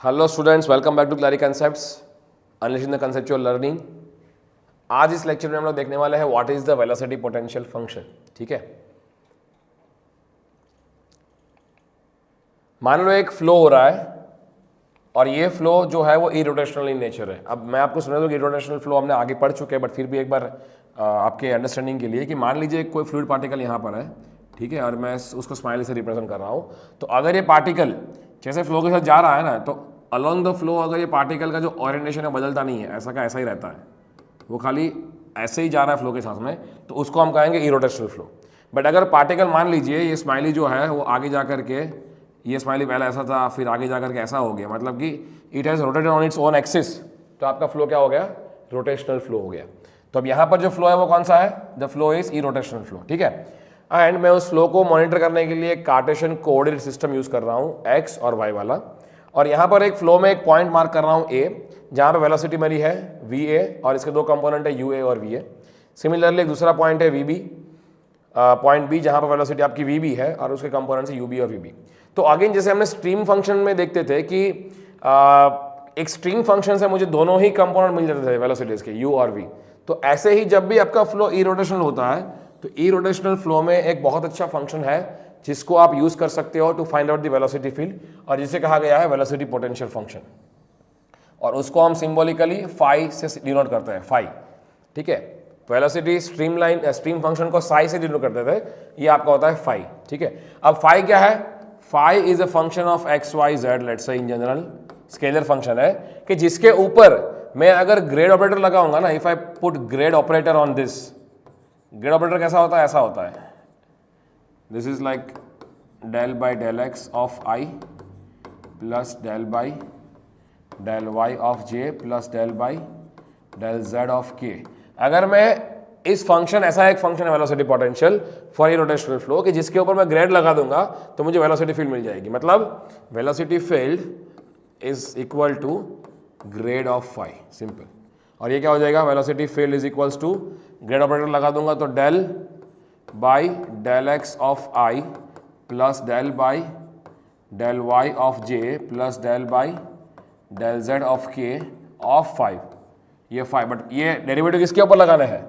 Hello students, welcome back to clary concepts unleashing the conceptual learning. आज इस lecture में हम लोग देखने वाले हैं what is the velocity potential function. ठीक है, मान लो एक फ्लो हो रहा है और ये फ्लो जो है वो इरोटेशनल इन नेचर है। अब मैं आपको समझा दूं कि इरोटेशनल फ्लो हमने आगे पढ़ चुके हैं, बट फिर भी एक बार आपके अंडरस्टैंडिंग के लिए कि मान लीजिए कोई फ्लूइड पार्टिकल यहाँ पर है, ठीक है, और मैं उसको स्माइली से रिप्रेजेंट कर रहा हूँ। तो अगर ये पार्टिकल जैसे फ्लो के साथ जा रहा है ना, तो अलोंग द फ्लो अगर ये पार्टिकल का जो ओरिएंटेशन है बदलता नहीं है, ऐसा का ऐसा ही रहता है, वो खाली ऐसे ही जा रहा है फ्लो के साथ में, तो उसको हम कहेंगे इरोटेशनल फ्लो। बट अगर पार्टिकल मान लीजिए ये स्माइली जो है वो आगे जा करके, ये स्माइली पहले ऐसा था फिर आगे जा करके ऐसा हो गया, मतलब कि it has rotated on its own axis, तो आपका फ्लो क्या हो गया, रोटेशनल फ्लो हो गया। तो अब यहाँ पर जो फ्लो है वो कौन सा है, the flow is irrotational flow. ठीक है, एंड मैं उस फ्लो को मॉनिटर करने के लिए कार्टेशियन कोऑर्डिनेट सिस्टम यूज कर रहा हूँ, एक्स और वाई वाला। और यहाँ पर एक फ्लो में एक पॉइंट मार्क कर रहा हूँ ए, जहाँ पे वेलोसिटी मेरी है वी ए और इसके दो कंपोनेंट है यू ए और वी ए। सिमिलरली एक दूसरा पॉइंट है वी बी, पॉइंट बी, जहाँ पर वेलोसिटी आपकी वी बी है और उसके कंपोनेंट्स है यू बी और वी बी। तो अगेन जैसे हमने स्ट्रीम फंक्शन में देखते थे कि एक स्ट्रीम फंक्शन से मुझे दोनों ही कंपोनेंट मिल जाते थे वेलोसिटीज के, यू और वी। तो ऐसे ही जब भी आपका फ्लो इरोटेशनल होता है तो इरोटेशनल फ्लो में एक बहुत अच्छा फंक्शन है जिसको आप यूज कर सकते हो to find out the velocity field, और जिसे कहा गया है वेलोसिटी पोटेंशियल फंक्शन, और उसको हम सिंबॉलिकली फाई से डिनोट करते हैं, फाई। ठीक है, वेलोसिटी स्ट्रीम फंक्शन को साई से डिनोट करते थे, ये आपका होता है फाई। ठीक है, अब फाई क्या है, phi is a function of x y z, let's say in general scalar function है कि जिसके ऊपर मैं अगर ग्रेड ऑपरेटर लगाऊंगा ना, if I put grad operator on this, grad operator कैसा होता है, ऐसा होता है, this is like del by del x of i plus del by del y of j plus del by del z of k. अगर मैं इस function, ऐसा एक फंक्शन है velocity potential for rotational flow कि जिसके ऊपर मैं ग्रेड लगा दूंगा तो मुझे वेलोसिटी फील्ड मिल जाएगी। मतलब velocity field is equal to grad of phi, simple. और ये क्या हो जाएगा, velocity field is equals to, grad operator लगा दूंगा तो del by del x of i plus del by del y of j plus del by del z of k of 5, ये 5। But ये डेरिवेटिव किसके ऊपर लगाना है,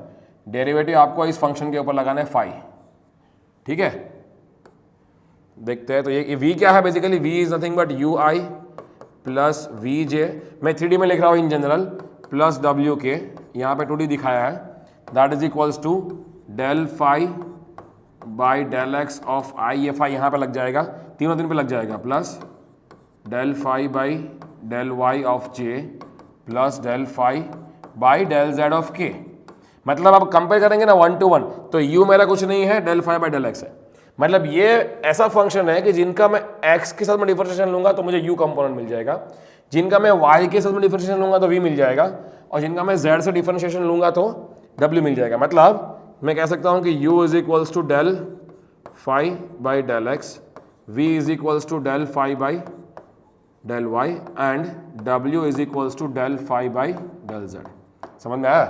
डेरिवेटिव आपको इस फंक्शन के ऊपर लगाना है 5। ठीक है, देखते हैं। तो ये v क्या है, basically v is nothing but u i plus v j, मैं 3D में लिख रहा हूँ इन जनरल, प्लस डब्ल्यू के, यहाँ पे 2D दिखाया है, that is equals to del phi by del x of i, ये फाई यहाँ पे लग जाएगा, तीनों दिन पे लग जाएगा, plus del phi by del y of j plus del phi by del z of k. मतलब आप कंपेयर करेंगे ना 1 to 1, तो u मेरा कुछ नहीं है, del phi by del x है। मतलब ये ऐसा फंक्शन है कि जिनका मैं x के साथ में डिफरेंशिएशन लूंगा तो मुझे u कंपोनेंट मिल जाएगा, जिनका मैं y के साथ में डिफरेंशिएशन लूंगा तो v मिल जाएगा, और जिनका मैं z से डिफरेंशिएशन लूंगा तो w मिल जाएगा। मतलब मैं कह सकता हूं कि u is equals to del phi by del x, v is equals to del phi by del y and w is equals to del phi by del z. समझ में आया?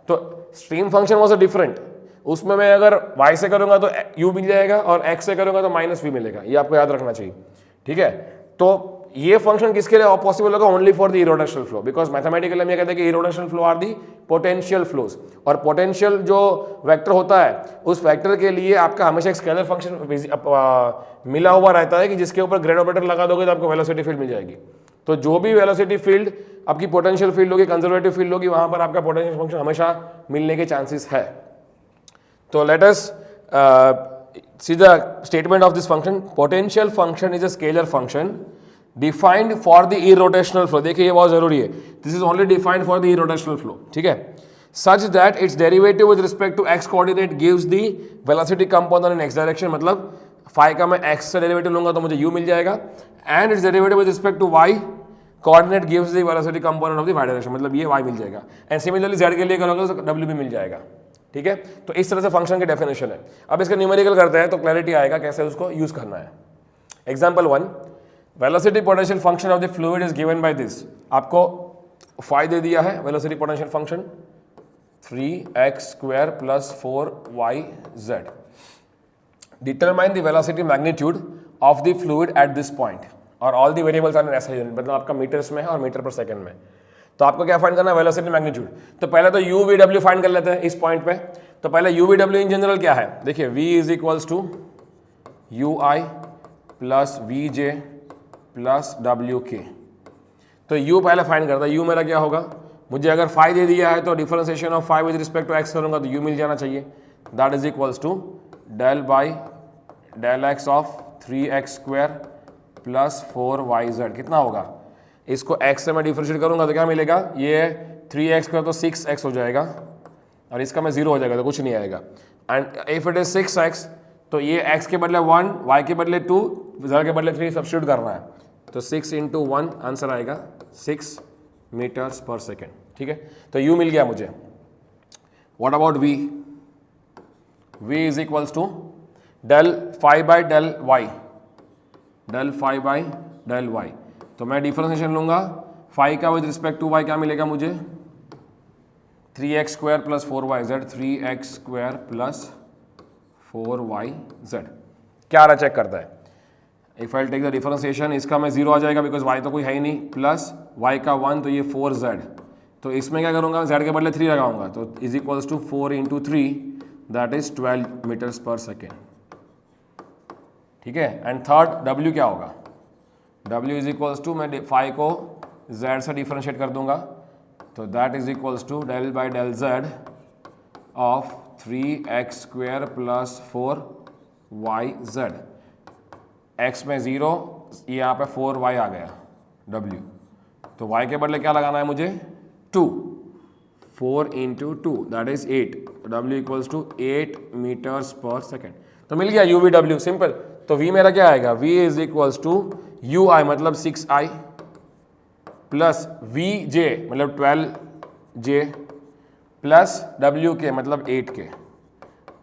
तो stream function was a different, उसमें मैं अगर y से करूंगा तो u मिल जाएगा और x से करूंगा तो माइनस v मिलेगा, ये आपको याद रखना चाहिए। ठीक है, तो ये फंक्शन किसके लिए पॉसिबल होगा, only for the irrotational flow, because mathematically हम ये कहते हैं कि irrotational flow are the potential flows, और पोटेंशियल जो वेक्टर होता है उस वेक्टर के लिए आपका हमेशा एक स्केलर फंक्शन मिला हुआ रहता है कि जिसके ऊपर ग्रेड ऑपरेटर लगा दोगे तो आपको वेलोसिटी फील्ड मिल जाएगी। तो जो भी वेलोसिटी फील्ड आपकी पोटेंशियल फील्ड होगी, कंजर्वेटिव फील्ड होगी, वहां पर आपका पोटेंशियल फंक्शन हमेशा मिलने के चांसेस है। तो let us see the statement of this function. Potential function is a scalar function defined for the irrotational flow. देखिए ये बहुत जरूरी है, this is only defined for the irrotational flow. ठीक है, such that its derivative with respect to x coordinate gives the velocity component in x direction. मतलब phi का मैं x से डेरिवेटिव लूंगा तो मुझे u मिल जाएगा, and its derivative with respect to y coordinate gives the velocity component of the y direction. मतलब ये y मिल जाएगा, and similarly z के लिए करोगे तो w भी मिल जाएगा। ठीक है, तो इस तरह से फंक्शन की डेफिनेशन है। अब इसका न्यूमेरिकल करते हैं तो क्लैरिटी आएगा कैसे उसको यूज करना है। Example 1, velocity potential function of the fluid is given by this. आपको फाई दे दिया है velocity potential function 3x square plus 4yz। Determine the velocity magnitude of the fluid at this point. और all the variables are in SI unit, मतलब आपका metres में है और मीटर पर सेकंड में। तो आपको क्या फाइंड करना है, वेलोसिटी मैग्नीट्यूड। तो पहले तो यू वी डब्ल्यू फाइंड कर लेते हैं इस पॉइंट पे। तो पहले यू वी डब्ल्यू इन जनरल क्या है, देखिए v is equals to u i plus v j plus डब्ल्यू के। तो u पहले फाइंड करता है, u मेरा क्या होगा, मुझे अगर फाई दे दिया है तो differentiation of phi with respect to x करूंगा तो u मिल जाना चाहिए, that is equals to del by del x of 3x square plus 4yz। कितना होगा, इसको x से मैं डिफरेंशिएट करूंगा तो क्या मिलेगा, ये 3x स्क्वायर तो 6x हो जाएगा और इसका मैं 0 हो जाएगा तो कुछ नहीं आएगा। And if it is 6x तो ये x के बदले 1, y के बदले 2, z के बदले 3 सब्स्टिट्यूट करना है, तो 6 इंटू 1 आंसर आएगा 6 मीटर्स पर सेकेंड। ठीक है, तो u मिल गया मुझे। What about v, v is equals to del phi by del y, del phi by del y। तो मैं डिफरेंशिएशन लूंगा फाई का विद रिस्पेक्ट टू y, क्या मिलेगा मुझे 3x square plus 4yz, 3x square plus 4yz। क्या आ रहा check करता है, if I take the differentiation, इसका मैं 0 आ जाएगा बिकॉज y तो कोई है ही नहीं, प्लस y का 1 तो ये 4z, तो इसमें क्या करूंगा, z के बदले 3 लगाऊंगा तो is equals to 4 into 3 that is 12 metres per second. ठीक है, एंड थर्ड w क्या होगा, w इज इक्वल्स टू मैं फाई को z से डिफरेंशिएट कर दूंगा तो that is equals to del by del z of 3x square plus 4yz। x में 0, यहाँ पे 4y आ गया w, तो y के बदले क्या लगाना है मुझे 2, 4 into 2 that is 8, w equals to 8 metres per second. तो मिल गया u v w, सिंपल। तो v मेरा क्या आएगा, v is equals to u i मतलब 6i प्लस वी जे मतलब 12j प्लस w के मतलब 8k।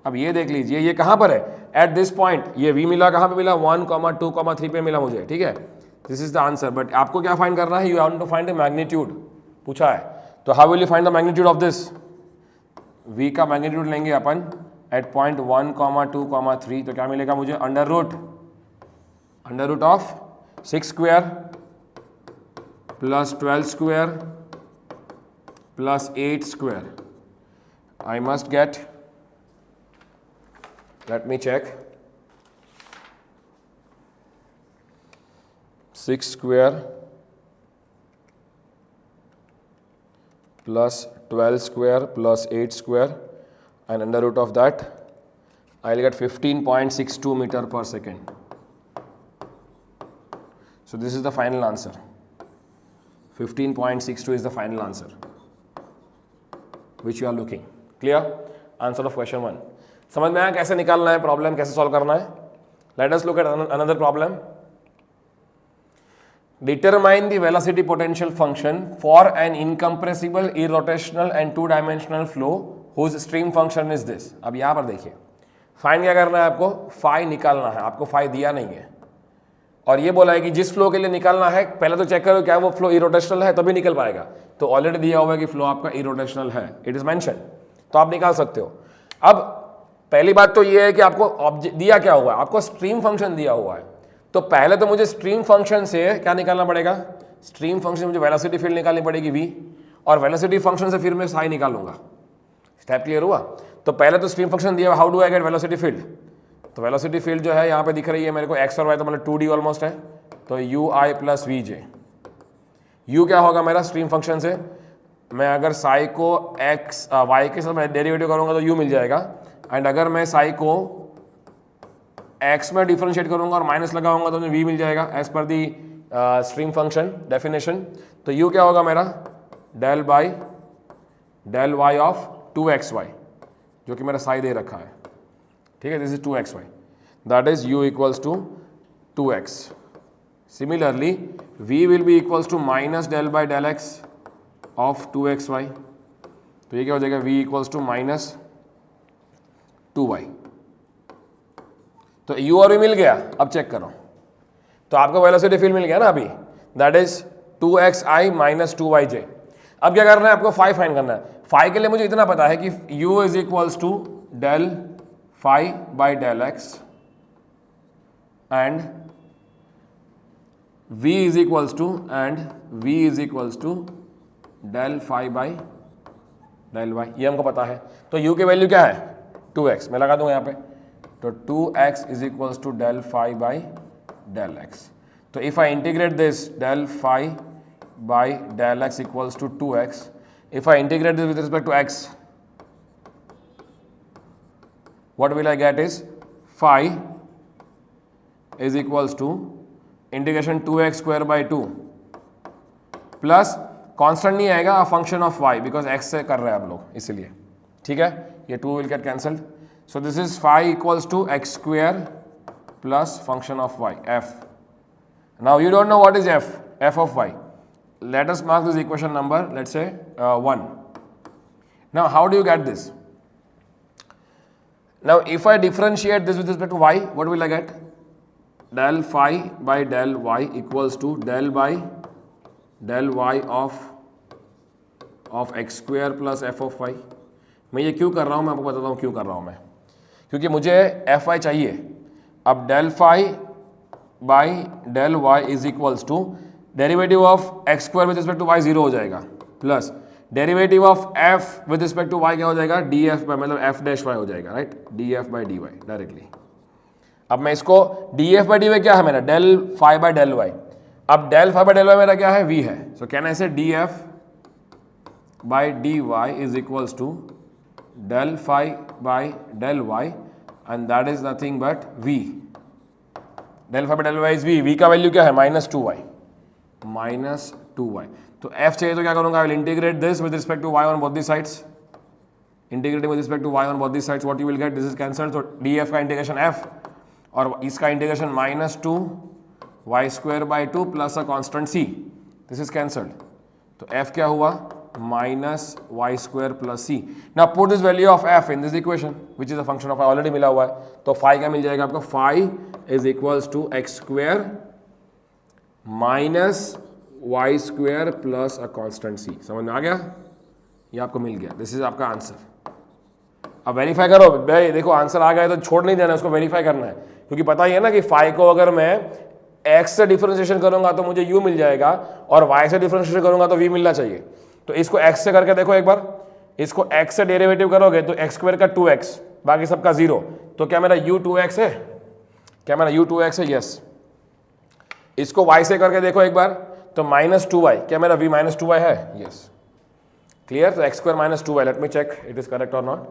अब ये देख लीजिए ये कहाँ पर है, एट दिस पॉइंट ये v मिला, कहाँ पे मिला 1, 2, 3 पे मिला मुझे। ठीक है, this is the answer. But आपको क्या फाइंड करना है, you want to find the magnitude पूछा है, तो how will you find the magnitude of this, v का मैग्नीट्यूड लेंगे अपन एट पॉइंट 1, 2, 3, तो क्या मिलेगा मुझे under root of 6 square plus 12 square plus 8 square. I must get, let me check, 6 square plus 12 square plus 8 square and under root of that I'll get 15.62 meter per second. So this is the final answer. 15.62 is the final answer which you are looking. Clear? Answer of question 1. समझ में आया कैसे निकालना है, problem कैसे solve करना है। Let us look at another problem. Determine the velocity potential function for an incompressible irrotational and two dimensional flow whose stream function is this. अब यहां पर देखिए फाइन क्या करना है, आपको फाई निकालना है, आपको फाई दिया नहीं है और ये बोला है कि जिस फ्लो के लिए निकालना है पहले तो चेक करो क्या वो फ्लो इरोटेशनल है तभी निकल पाएगा, तो ऑलरेडी दिया हुआ है कि फ्लो आपका इरोटेशनल है, इट इज मेंशन, तो आप निकाल सकते हो। अब पहली बात तो ये है कि आपको ऑब्जेक्ट दिया क्या हुआ है, आपको स्ट्रीम फंक्शन दिया हुआ है, तो पहले तो मुझे स्ट्रीम फंक्शन से क्या निकालना पड़ेगा, स्ट्रीम फंक्शन से मुझे वेलोसिटी फील्ड निकालनी पड़ेगी v, और वेलोसिटी फंक्शन से फिर मैं साई निकालूंगा। स्टेप क्लियर हुआ? तो पहले तो स्ट्रीम फंक्शन दिया, how do I get velocity field, तो वेलोसिटी फील्ड जो है यहाँ पे दिख रही है मेरे को x और y, तो मतलब 2d ऑलमोस्ट है, तो u i plus v j. u क्या होगा मेरा स्ट्रीम फंक्शन से, मैं अगर साई को x y के साथ डेरिवेटिव करूंगा तो u मिल जाएगा, एंड अगर मैं साई को x में डिफरेंशिएट करूंगा और माइनस लगाऊंगा तो मुझे v मिल जाएगा as per the stream function definition. तो u क्या होगा मेरा del by del y of 2xy, जो कि मेरा साई दे रखा है। ठीक है, this is 2xy, that is u equals to 2x। Similarly v will be equals to minus del by del x of 2xy, तो ये क्या हो जाएगा v equals to minus 2y। तो u और v मिल गया, अब चेक करो, तो आपको वेलोसिटी फील्ड मिल गया ना अभी, that is 2xi minus 2yj। अब क्या करना है, आपको फाई फाइंड करना है। फाई के लिए मुझे इतना पता है कि u is equals to del phi by del x and v is equals to and v is equals to del phi by del y, ये हमको पता है। तो u की वैल्यू क्या है 2x, मैं लगा दूंगा यहाँ पे, तो 2x is equals to del phi by del x। तो if I integrate this del phi by del x equals to 2x, if I integrate this with respect to x, what will I get is phi is equals to integration 2x square by 2 plus constant नहीं आएगा, function of y, because x से कर रहे हैं आप लोग इसलिए, ठीक है। ये 2 will get cancelled, so this is phi equals to x square plus function of y f। Now you don't know what is f of y. Let us mark this equation number, let's say 1. Now how do you get this? Now if I differentiate this with respect to y, what will I get? Del phi by del y equals to del by del y of x square plus f of y. मैं ये क्यों कर रहा हूँ, मैं आपको बताता हूँ क्यों कर रहा हूँ मैं, क्योंकि मुझे एफ आई चाहिए। अब del phi by del y is equals to derivative of x square with respect to y 0 हो जाएगा, plus derivative of f with respect to y क्या हो जाएगा, डी एफ बाई, मतलब एफ डैश वाई हो जाएगा, right, d f by d y directly. अब मैं इसको d f by d y क्या है मेरा, del phi by del y. अब del phi by del y मेरा क्या है, वी है, so can I say d f by d y is equals to del phi by del y and that is nothing but v. Del phi by del y is v, v का value क्या है -2y, -2y। तो f चाहिए तो क्या करूंगा, I will integrate this with respect to y on both the sides, integrating with respect to y on both the sides, what you will get, this is cancelled, तो df का integration f और इसका integration -2y square by 2 plus a constant c, this is cancelled, तो f क्या हुआ -y square plus c। Now put this value of f in this equation which is a function of already मिला हुआ है, तो phi क्या मिल जाएगा आपको, phi is equals to x square minus y square plus a constant c. समझ में आ गया, ये आपको मिल गया, दिस इज आपका आंसर। अब वेरीफाई करो भाई, देखो आंसर आ गया तो छोड़ नहीं देना, उसको वेरीफाई करना है, क्योंकि पता ही है ना कि फाई को अगर मैं एक्स से डिफरेंशिएशन करूंगा तो मुझे यू मिल जाएगा, और वाई से डिफरेंशिएशन करूंगा तो वी मिलना चाहिए। तो इसको एक्स से करके देखो एक बार, इसको एक्स से डेरिवेटिव करोगे तो एक्स स्क्वायर का 2x, बाकी सबका 0, तो क्या मेरा u 2x है, क्या मेरा u 2x है, यस। इसको y से करके देखो एक बार, तो -2y, क्या मेरा v -2y है, यस, क्लियर। तो x square -2y, let me check it is correct और not,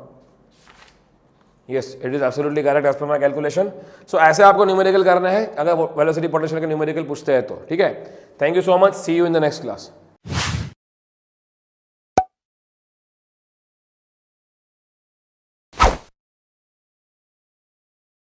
yes it is absolutely correct as per my calculation. So ऐसे आपको न्यूमेरिकल करना है अगर वेलोसिटी पोटेंशियल के न्यूमेरिकल पूछते हैं तो, ठीक है। Thank you so much, see you in the next class.